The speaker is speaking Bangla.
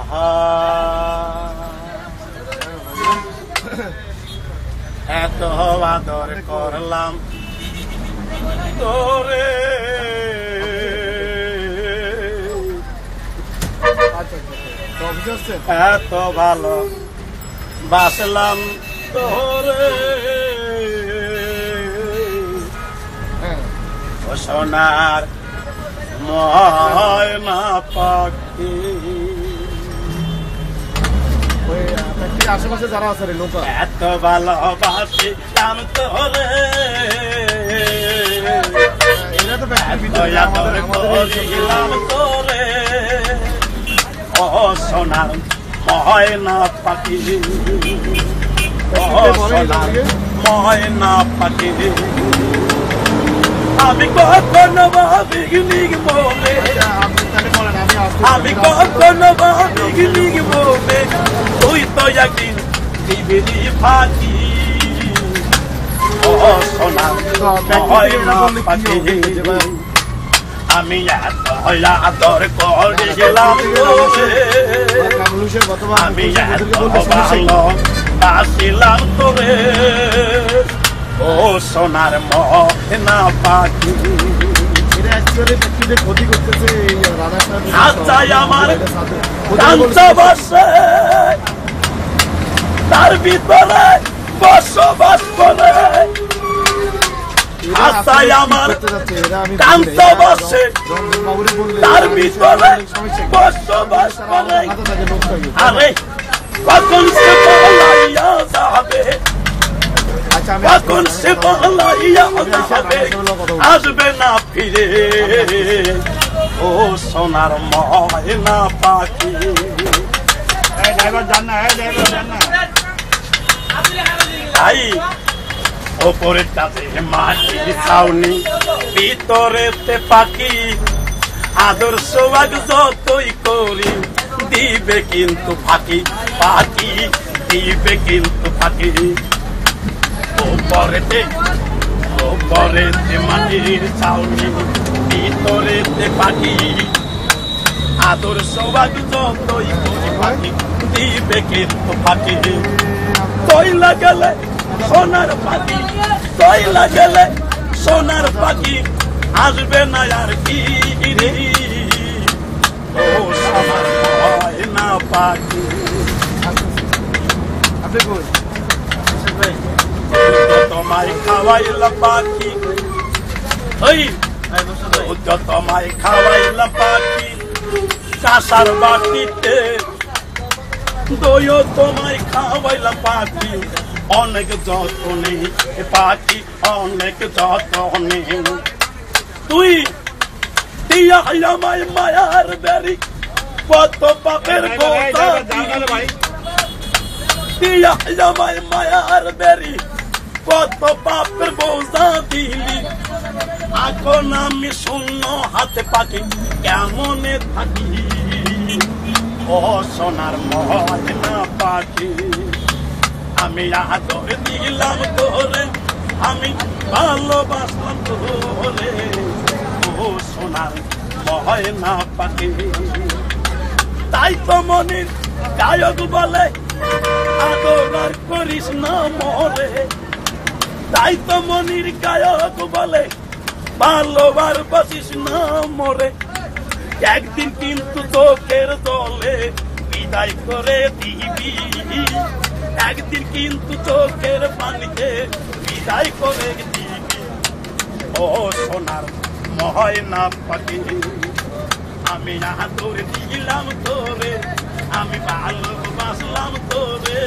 আহা এত আদর করলাম তোরে এত ভালো বাসলাম তোরে সোনার ময়না পাখি আশেপাশে যারা আছে লোক এত ভালোবাসিলাম তোরে করিলাম তোরে ও সোনার ময়না পাখি ও সোনার ময়না পাখি আমি কখনো ভাবিনি মনে আমি কখনো ভাবিনি মনে তুই তো একদিন দিবি ফাঁকি ও সোনার ময়না পাখি আমি এত আদর করিলাম তোরে আমি এত ভালো বাসিলাম তোরে ও সোনার ময়না পাখি ক্ষতি করতেছে আমার কাঞ্চা বসে তার ভিতরে বসবাস করে আশায় আমার কাঞ্চা বসে তার ভিতরে বসবাস করে আরে কখন সে পালাইয়া যাবে কখন সে পালাইয়া যাবে আসবে না ফিরে ও সোনার ময়না পাখি তাই ওপরের কাছে মাটির ছাউনি ভিতরেতে পাখি আদর সোয়াগ যতই করি দিবে কিন্তু ফাঁকি পাখি দিবে কিন্তু ফাঁকি ওপরেতে মাটির ছাউনি ভিতরেতে পাখি আদর সোয়াগ যতই করি ফাঁকি দিবে কিন্তু ফাঁকি তৈলা গেলে সোনার পাখি তৈলা গেলে সোনার পাখি আসবে না আর কি রে ও সোনার ময়না পাখি তোমায় খাওয়াইলাম পাখি তোমায় খাওয়াইলাম পাখি কাঁসার বাটিতে দইও তোমায় খাওয়াইলাম পাখি অনেক যতনে পাখি অনেক যতনে তুই দিয়া আমায় মায়ার বেরি কত পাপের কথা দিয়া আমায় মায়ার বেরি কত পাপের বোঝা দিলি এখন আমি শূন্য হাতে পাখি কেমনে থাকি ও সোনার ময়না পাখি আমি আদর দিলাম তোরে আমি ভালোবাসলাম তোরে ও সোনার ময়না পাখি তাই তো মনির গায়ক বলে আদর আর করিস না মরে তাই তো মনির গায়ক বলে ভালোবার বাসিস না মরে একদিন কিন্তু চোখের জলে বিদায় করে দিবি একদিন কিন্তু চোখের পানিতে বিদায় করে দিবি ও সোনার ময়না পাখি আমি আদর দিলাম তোরে আমি ভালোবাসলাম তোরে